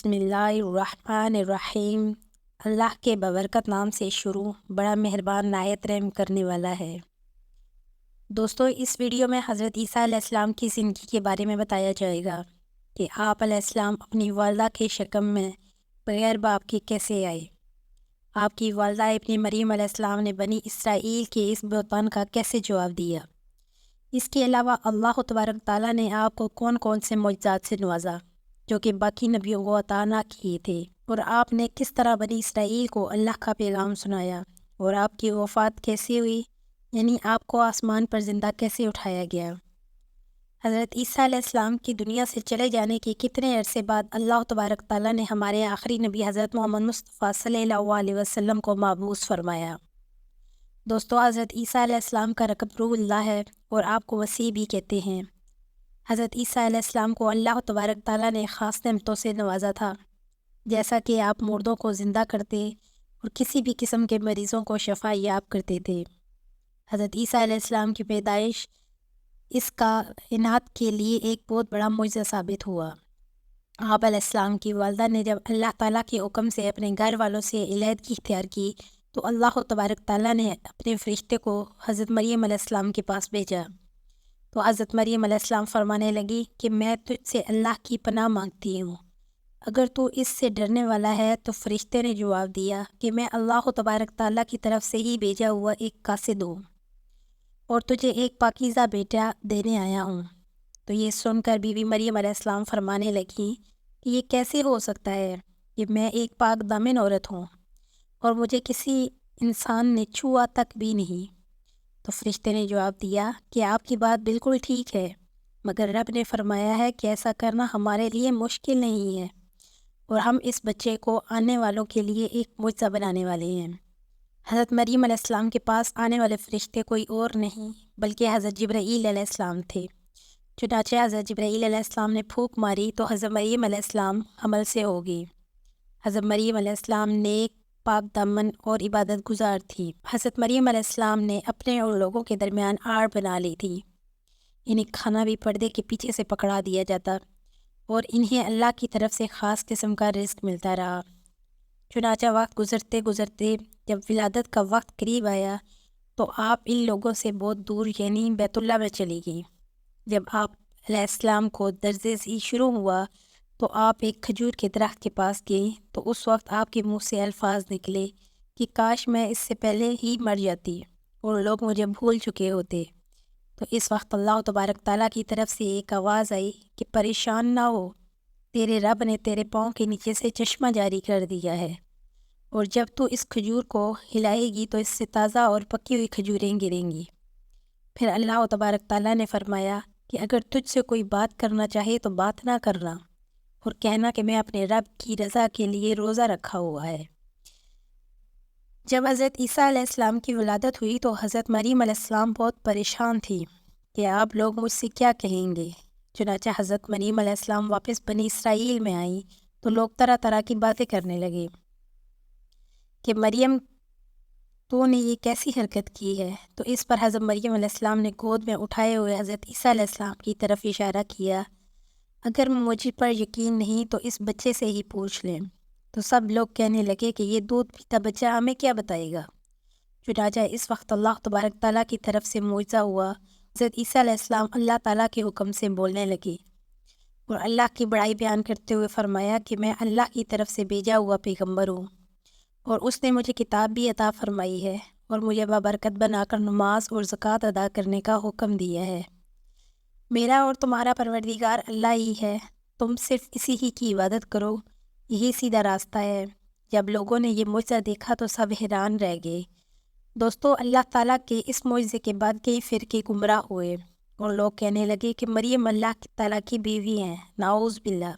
بسم اللہ الرحمن الرحیم۔ اللہ کے ببرکت نام سے شروع، بڑا مہربان نہایت رحم کرنے والا ہے۔ دوستو، اس ویڈیو میں حضرت عیسیٰ علیہ السلام کی زندگی کے بارے میں بتایا جائے گا کہ آپ علیہ السلام اپنی والدہ کے شکم میں بغیر باپ کے کیسے آئے۔ آپ کی والدہ ابن مریم علیہ السلام نے بنی اسرائیل کے اس بہتان کا کیسے جواب دیا۔ اس کے علاوہ اللہ تبارک تعالیٰ نے آپ کو کون کون سے معجزات سے نوازا جو کہ باقی نبیوں کو عطا نہ کیے تھے، اور آپ نے کس طرح بنی اسرائیل کو اللہ کا پیغام سنایا، اور آپ کی وفات کیسے ہوئی، یعنی آپ کو آسمان پر زندہ کیسے اٹھایا گیا۔ حضرت عیسیٰ علیہ السلام کی دنیا سے چلے جانے کے کتنے عرصے بعد اللہ تبارک تعالیٰ نے ہمارے آخری نبی حضرت محمد مصطفیٰ صلی اللہ علیہ وسلم کو مبعوث فرمایا۔ دوستو، حضرت عیسیٰ علیہ السلام کا لقب روح اللہ ہے اور آپ کو مسیح بھی کہتے ہیں۔ حضرت عیسیٰ علیہ السلام کو اللہ تبارک تعالیٰ نے خاص نعمتوں سے نوازا تھا، جیسا کہ آپ مردوں کو زندہ کرتے اور کسی بھی قسم کے مریضوں کو شفا یاب کرتے تھے۔ حضرت عیسیٰ علیہ السلام کی پیدائش اس کائنات کے لیے ایک بہت بڑا معجزہ ثابت ہوا۔ آپ علیہ السلام کی والدہ نے جب اللہ تعالیٰ کے حکم سے اپنے گھر والوں سے علیحدگی اختیار کی تو اللہ تبارک تعالیٰ نے اپنے فرشتے کو حضرت مریم علیہ السلام کے پاس بھیجا۔ تو حضرت مریم علیہ السلام فرمانے لگی کہ میں تجھ سے اللہ کی پناہ مانگتی ہوں، اگر تو اس سے ڈرنے والا ہے۔ تو فرشتے نے جواب دیا کہ میں اللہ تبارک تعالیٰ کی طرف سے ہی بھیجا ہوا ایک قاصد ہوں، اور تجھے ایک پاکیزہ بیٹا دینے آیا ہوں۔ تو یہ سن کر بی بی مریم علیہ السلام فرمانے لگی کہ یہ کیسے ہو سکتا ہے کہ میں ایک پاک دامن عورت ہوں اور مجھے کسی انسان نے چھوا تک بھی نہیں۔ تو فرشتے نے جواب دیا کہ آپ کی بات بالکل ٹھیک ہے، مگر رب نے فرمایا ہے کہ ایسا کرنا ہمارے لیے مشکل نہیں ہے، اور ہم اس بچے کو آنے والوں کے لیے ایک معجزہ بنانے والے ہیں۔ حضرت مریم علیہ السلام کے پاس آنے والے فرشتے کوئی اور نہیں بلکہ حضرت جبرائیل علیہ السلام تھے۔ چنانچہ حضرت جبرائیل علیہ السلام نے پھونک ماری تو حضرت مریم علیہ السلام حمل سے ہو گئی۔ حضرت مریم علیہ السلام نیک، پاک دامن اور عبادت گزار تھی۔ حضرت مریم علیہ السلام نے اپنے اور لوگوں کے درمیان آڑ بنا لی تھی، انہیں کھانا بھی پردے کے پیچھے سے پکڑا دیا جاتا اور انہیں اللہ کی طرف سے خاص قسم کا رزق ملتا رہا۔ چنانچہ وقت گزرتے گزرتے جب ولادت کا وقت قریب آیا تو آپ ان لوگوں سے بہت دور یعنی بیت اللہ میں چلی گئیں۔ جب آپ علیہ السلام کو درد ذی شروع ہوا تو آپ ایک کھجور کے درخت کے پاس گئیں، تو اس وقت آپ کے منہ سے الفاظ نکلے کہ کاش میں اس سے پہلے ہی مر جاتی اور لوگ مجھے بھول چکے ہوتے۔ تو اس وقت اللہ تبارک تعالیٰ کی طرف سے ایک آواز آئی کہ پریشان نہ ہو، تیرے رب نے تیرے پاؤں کے نیچے سے چشمہ جاری کر دیا ہے، اور جب تو اس کھجور کو ہلائے گی تو اس سے تازہ اور پکی ہوئی کھجوریں گریں گی۔ پھر اللہ تبارک تعالیٰ نے فرمایا کہ اگر تجھ سے کوئی بات کرنا چاہے تو بات نہ کرنا، اور کہنا کہ میں اپنے رب کی رضا کے لیے روزہ رکھا ہوا ہے۔ جب حضرت عیسیٰ علیہ السلام کی ولادت ہوئی تو حضرت مریم علیہ السلام بہت پریشان تھی کہ آپ لوگ مجھ سے کیا کہیں گے۔ چنانچہ حضرت مریم علیہ السلام واپس بنی اسرائیل میں آئیں تو لوگ طرح طرح کی باتیں کرنے لگے کہ مریم تو نے یہ کیسی حرکت کی ہے۔ تو اس پر حضرت مریم علیہ السلام نے گود میں اٹھائے ہوئے حضرت عیسیٰ علیہ السلام کی طرف اشارہ کیا، اگر مجھ پر یقین نہیں تو اس بچے سے ہی پوچھ لیں۔ تو سب لوگ کہنے لگے کہ یہ دودھ پیتا بچہ ہمیں کیا بتائے گا۔ چنانچہ اس وقت اللہ تبارک تعالیٰ کی طرف سے معجزہ ہوا۔ حضرت عیسیٰ علیہ السلام اللہ تعالیٰ کے حکم سے بولنے لگے اور اللہ کی بڑائی بیان کرتے ہوئے فرمایا کہ میں اللہ کی طرف سے بھیجا ہوا پیغمبر ہوں، اور اس نے مجھے کتاب بھی عطا فرمائی ہے اور مجھے بابرکت بنا کر نماز اور زکوٰۃ ادا کرنے کا حکم دیا ہے۔ میرا اور تمہارا پروردگار اللہ ہی ہے، تم صرف اسی ہی کی عبادت کرو، یہی سیدھا راستہ ہے۔ جب لوگوں نے یہ معجزہ دیکھا تو سب حیران رہ گئے۔ دوستو، اللہ تعالیٰ کے اس معجزے کے بعد کئی فرقے گمراہ ہوئے اور لوگ کہنے لگے کہ مریم اللہ تعالیٰ کی بیوی ہیں، نعوذ باللہ،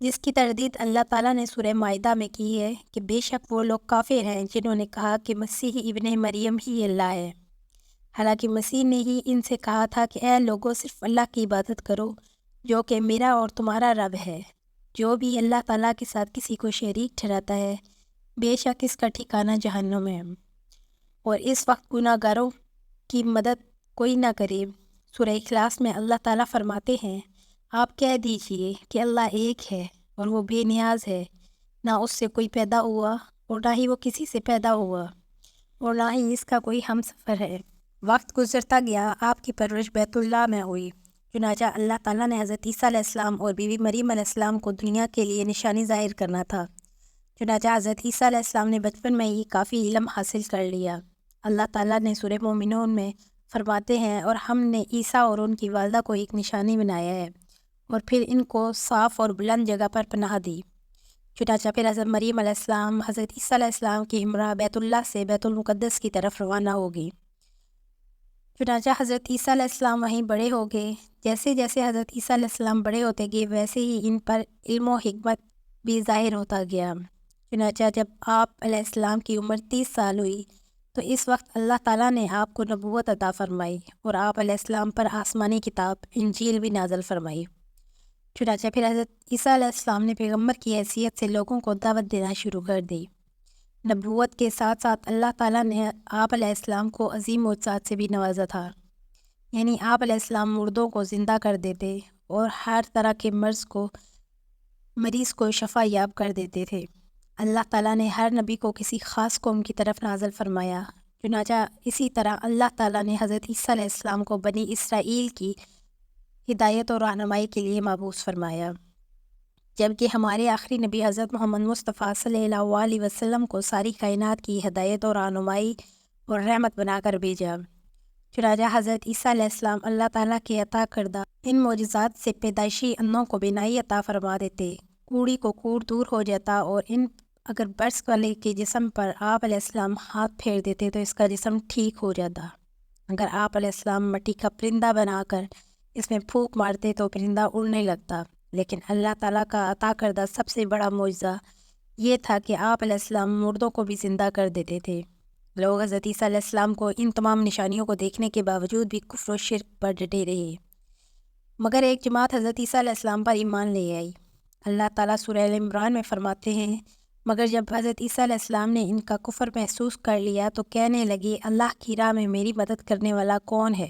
جس کی تردید اللہ تعالیٰ نے سورہ مائدہ میں کی ہے کہ بے شک وہ لوگ کافر ہیں جنہوں نے کہا کہ مسیح ابن مریم ہی اللہ ہے، حالانکہ مسیح نے ہی ان سے کہا تھا کہ اے لوگوں، صرف اللہ کی عبادت کرو جو کہ میرا اور تمہارا رب ہے۔ جو بھی اللہ تعالیٰ کے ساتھ کسی کو شریک ٹھہراتا ہے بے شک اس کا ٹھکانہ جہنم ہے، اور اس وقت گناہ گاروں کی مدد کوئی نہ کرے۔ سورہ اخلاص میں اللہ تعالیٰ فرماتے ہیں، آپ کہہ دیجئے کہ اللہ ایک ہے، اور وہ بے نیاز ہے، نہ اس سے کوئی پیدا ہوا اور نہ ہی وہ کسی سے پیدا ہوا اور نہ ہی اس کا کوئی ہم سفر ہے۔ وقت گزرتا گیا، آپ کی پرورش بیت اللہ میں ہوئی۔ چنانچہ اللہ تعالیٰ نے حضرت عیسیٰ علیہ السلام اور بیوی مریم علیہ السلام کو دنیا کے لیے نشانی ظاہر کرنا تھا۔ چنانچہ حضرت عیسیٰ علیہ السلام نے بچپن میں ہی کافی علم حاصل کر لیا۔ اللہ تعالیٰ نے سورہ مومنون میں فرماتے ہیں، اور ہم نے عیسیٰ اور ان کی والدہ کو ایک نشانی بنایا ہے اور پھر ان کو صاف اور بلند جگہ پر پناہ دی۔ چنانچہ پھر حضرت مریم علیہ السلام حضرت عیسیٰ علیہ السلام کی ہمراہ بیت اللہ سے بیت المقدس کی طرف روانہ ہوگی۔ چنانچہ حضرت عیسیٰ علیہ السلام وہیں بڑے ہو گئے۔ جیسے جیسے حضرت عیسیٰ علیہ السلام بڑے ہوتے گئے، ویسے ہی ان پر علم و حکمت بھی ظاہر ہوتا گیا۔ چنانچہ جب آپ علیہ السلام کی عمر 30 سال ہوئی تو اس وقت اللہ تعالیٰ نے آپ کو نبوت عطا فرمائی اور آپ علیہ السلام پر آسمانی کتاب انجیل بھی نازل فرمائی۔ چنانچہ پھر حضرت عیسیٰ علیہ السلام نے پیغمبر کی حیثیت سے لوگوں کو دعوت دینا شروع کر دی۔ نبوت کے ساتھ ساتھ اللہ تعالیٰ نے آپ علیہ السلام کو عظیم معجزات سے بھی نوازا تھا، یعنی آپ علیہ السلام مردوں کو زندہ کر دیتے اور ہر طرح کے مریض کو شفا یاب کر دیتے تھے۔ اللہ تعالیٰ نے ہر نبی کو کسی خاص قوم کی طرف نازل فرمایا۔ چنانچہ اسی طرح اللہ تعالیٰ نے حضرت عیسیٰ علیہ السلام کو بنی اسرائیل کی ہدایت اور رہنمائی کے لیے مبعوث فرمایا، جبکہ ہمارے آخری نبی حضرت محمد مصطفیٰ صلی اللہ علیہ وسلم کو ساری کائنات کی ہدایت اور رہنمائی اور رحمت بنا کر بھیجا۔ چنانچہ حضرت عیسیٰ علیہ السلام اللہ تعالیٰ کے عطا کردہ ان معجزات سے پیدائشی اندھوں کو بینائی عطا فرما دیتے، کوڑی کو کوڑ دور ہو جاتا، اور اگر برس والے کے جسم پر آپ علیہ السلام ہاتھ پھیر دیتے تو اس کا جسم ٹھیک ہو جاتا۔ اگر آپ علیہ السلام مٹی کا پرندہ بنا کر اس میں پھونک مارتے تو پرندہ اڑنے لگتا۔ لیکن اللہ تعالیٰ کا عطا کردہ سب سے بڑا معجزہ یہ تھا کہ آپ علیہ السلام مردوں کو بھی زندہ کر دیتے تھے۔ لوگ حضرت عیسیٰ علیہ السلام کو ان تمام نشانیوں کو دیکھنے کے باوجود بھی کفر و شرک پر ڈٹے رہے، مگر ایک جماعت حضرت عیسیٰ علیہ السلام پر ایمان لے آئی۔ اللہ تعالیٰ سورہ ال عمران میں فرماتے ہیں، مگر جب حضرت عیسیٰ علیہ السلام نے ان کا کفر محسوس کر لیا تو کہنے لگے، اللہ کی راہ میں میری مدد کرنے والا کون ہے؟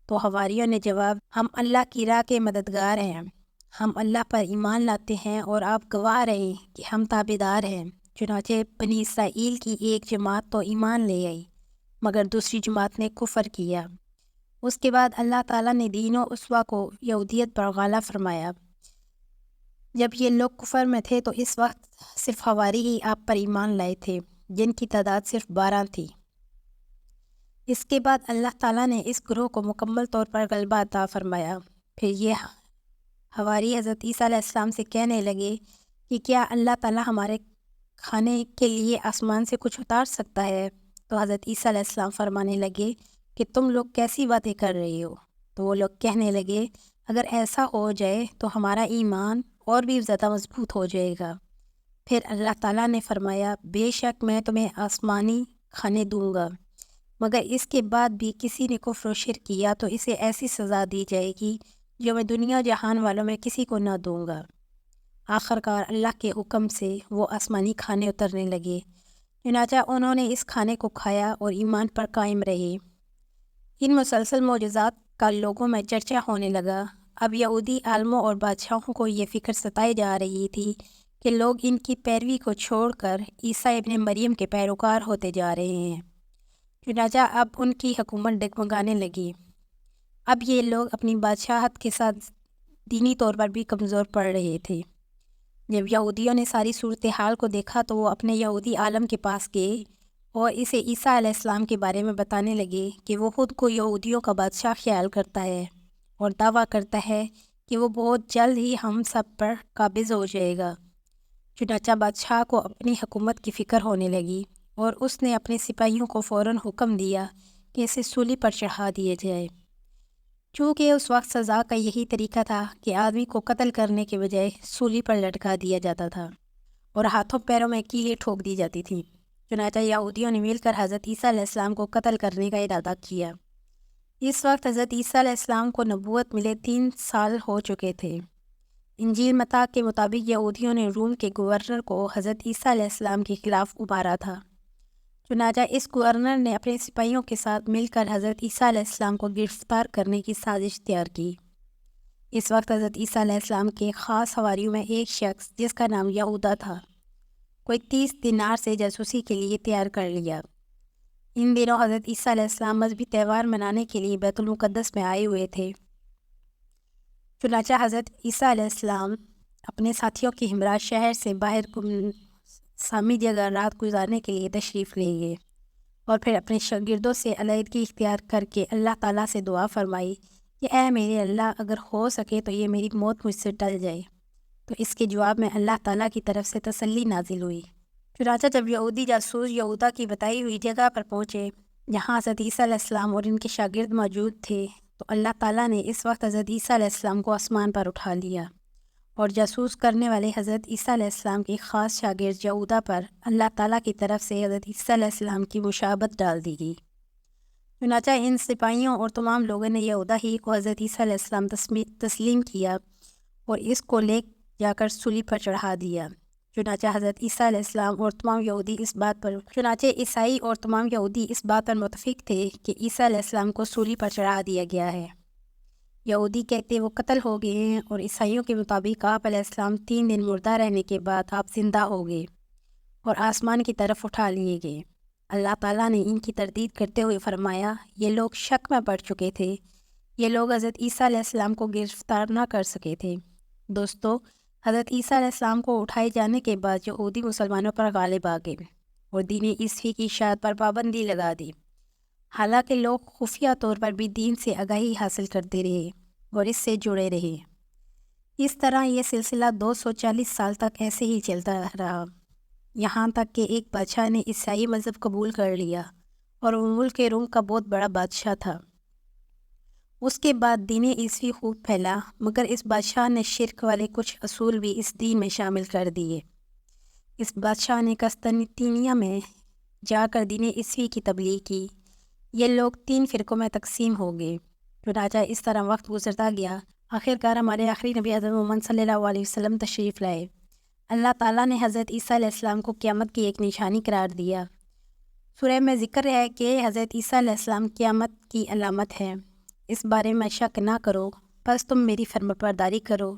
تو حواریوں نے جواب، ہم اللہ کی راہ کے مددگار ہیں، ہم اللہ پر ایمان لاتے ہیں اور آپ گواہ رہیں کہ ہم تابعدار ہیں۔ چنانچہ بنی اسرائیل کی ایک جماعت تو ایمان لے آئی، مگر دوسری جماعت نے کفر کیا۔ اس کے بعد اللہ تعالیٰ نے دین و اسوا کو یہودیت پر غالب فرمایا۔ جب یہ لوگ کفر میں تھے تو اس وقت صرف حواری ہی آپ پر ایمان لائے تھے، جن کی تعداد صرف 12 تھی۔ اس کے بعد اللہ تعالیٰ نے اس گروہ کو مکمل طور پر غلبہ عطا فرمایا۔ پھر یہ حواری حضرت عیسیٰ علیہ السلام سے کہنے لگے کہ کیا اللہ تعالیٰ ہمارے کھانے کے لیے آسمان سے کچھ اتار سکتا ہے؟ تو حضرت عیسیٰ علیہ السلام فرمانے لگے کہ تم لوگ کیسی باتیں کر رہے ہو؟ تو وہ لوگ کہنے لگے، اگر ایسا ہو جائے تو ہمارا ایمان اور بھی زیادہ مضبوط ہو جائے گا۔ پھر اللہ تعالیٰ نے فرمایا، بے شک میں تمہیں آسمانی کھانے دوں گا، مگر اس کے بعد بھی کسی نے کفر و شرک کیا تو اسے ایسی سزا دی جائے گی جو میں دنیا جہان والوں میں کسی کو نہ دوں گا۔ آخرکار اللہ کے حکم سے وہ آسمانی کھانے اترنے لگے، چنانچہ انہوں نے اس کھانے کو کھایا اور ایمان پر قائم رہے۔ ان مسلسل معجزات کا لوگوں میں چرچا ہونے لگا۔ اب یہودی عالموں اور بادشاہوں کو یہ فکر ستائی جا رہی تھی کہ لوگ ان کی پیروی کو چھوڑ کر عیسیٰ ابن مریم کے پیروکار ہوتے جا رہے ہیں۔ چنانچہ اب ان کی حکومت ڈگمگانے لگی۔ اب یہ لوگ اپنی بادشاہت کے ساتھ دینی طور پر بھی کمزور پڑ رہے تھے۔ جب یہودیوں نے ساری صورتحال کو دیکھا تو وہ اپنے یہودی عالم کے پاس گئے اور اسے عیسیٰ علیہ السلام کے بارے میں بتانے لگے کہ وہ خود کو یہودیوں کا بادشاہ خیال کرتا ہے اور دعویٰ کرتا ہے کہ وہ بہت جلد ہی ہم سب پر قابض ہو جائے گا۔ چنانچہ بادشاہ کو اپنی حکومت کی فکر ہونے لگی اور اس نے اپنے سپاہیوں کو فوراً حکم دیا کہ اسے سولی پر چڑھا دیا جائے۔ چونکہ اس وقت سزا کا یہی طریقہ تھا کہ آدمی کو قتل کرنے کے بجائے سولی پر لٹکا دیا جاتا تھا اور ہاتھوں پیروں میں کیلیں ٹھوک دی جاتی تھیں۔ چنانچہ یہودیوں نے مل کر حضرت عیسیٰ علیہ السلام کو قتل کرنے کا ارادہ کیا۔ اس وقت حضرت عیسیٰ علیہ السلام کو نبوت ملے 3 سال ہو چکے تھے۔ انجیل متی کے مطابق یہودیوں نے روم کے گورنر کو حضرت عیسیٰ علیہ السلام کے خلاف ابھارا تھا۔ چنانچہ اس گورنر نے اپنے سپاہیوں کے ساتھ مل کر حضرت عیسیٰ علیہ السلام کو گرفتار کرنے کی سازش تیار کی۔ اس وقت حضرت عیسیٰ علیہ السلام کے خاص حواریوں میں ایک شخص جس کا نام یہودا تھا کوئی 30 دینار سے جاسوسی کے لیے تیار کر لیا۔ ان دنوں حضرت عیسیٰ علیہ السلام مذہبی تہوار منانے کے لیے بیت المقدس میں آئے ہوئے تھے۔ چنانچہ حضرت عیسیٰ علیہ السلام اپنے ساتھیوں کی ہمراہ شہر سے باہر سامی جگہ رات گزارنے کے لیے تشریف لے گئے اور پھر اپنے شاگردوں سے علیحدگی اختیار کر کے اللہ تعالیٰ سے دعا فرمائی کہ اے میرے اللہ، اگر ہو سکے تو یہ میری موت مجھ سے ٹل جائے۔ تو اس کے جواب میں اللہ تعالیٰ کی طرف سے تسلی نازل ہوئی۔ چنانچہ جب یہودی جاسوس یہودا کی بتائی ہوئی جگہ پر پہنچے جہاں حضرت عیسیٰ علیہ السلام اور ان کے شاگرد موجود تھے، تو اللہ تعالیٰ نے اس وقت حضرت عیسیٰ علیہ السلام کو آسمان پر اٹھا لیا اور جاسوس کرنے والے حضرت عیسیٰ علیہ السلام کے خاص شاگرد یہودا پر اللہ تعالیٰ کی طرف سے حضرت عیسیٰ علیہ السلام کی مشابہت ڈال دی گئی۔ چنانچہ ان سپاہیوں اور تمام لوگوں نے یہودا ہی کو حضرت عیسیٰ علیہ السلام تسلیم کیا اور اس کو لے جا کر صلیب پر چڑھا دیا۔ چنانچہ حضرت عیسیٰ علیہ السلام اور تمام یہودی عیسائی اور تمام یہودی اس بات پر متفق تھے کہ عیسیٰ علیہ السلام کو صلیب پر چڑھا دیا گیا ہے۔ یہودی کہتے وہ قتل ہو گئے ہیں اور عیسائیوں کے مطابق آپ علیہ السلام 3 دن مردہ رہنے کے بعد آپ زندہ ہو گئے اور آسمان کی طرف اٹھا لیے گئے۔ اللہ تعالیٰ نے ان کی تردید کرتے ہوئے فرمایا، یہ لوگ شک میں پڑ چکے تھے، یہ لوگ حضرت عیسیٰ علیہ السلام کو گرفتار نہ کر سکے تھے۔ دوستو، حضرت عیسیٰ علیہ السلام کو اٹھائے جانے کے بعد یہودی مسلمانوں پر غالب آ گئے اور دین عیسوی کی اشاعت پر پابندی لگا دی، حالانکہ لوگ خفیہ طور پر بھی دین سے آگاہی حاصل کرتے رہے اور اس سے جڑے رہے۔ اس طرح یہ سلسلہ 240 سال تک ایسے ہی چلتا رہا، یہاں تک کہ ایک بادشاہ نے عیسائی مذہب قبول کر لیا اور وہ ملک روم کا بہت بڑا بادشاہ تھا۔ اس کے بعد دین عیسوی خوب پھیلا، مگر اس بادشاہ نے شرک والے کچھ اصول بھی اس دین میں شامل کر دیے۔ اس بادشاہ نے قسطنطنیہ میں جا کر دین عیسوی کی تبلیغ کی۔ یہ لوگ 3 فرقوں میں تقسیم ہو گئے۔ چنانچہ اس طرح وقت گزرتا گیا، آخرکار ہمارے آخری نبی حضرت محمد صلی اللہ علیہ وسلم تشریف لائے۔ اللہ تعالیٰ نے حضرت عیسیٰ علیہ السلام کو قیامت کی ایک نشانی قرار دیا۔ سورہ میں ذکر ہے کہ حضرت عیسیٰ علیہ السلام قیامت کی علامت ہے، اس بارے میں شک نہ کرو، بس تم میری فرمانبرداری کرو۔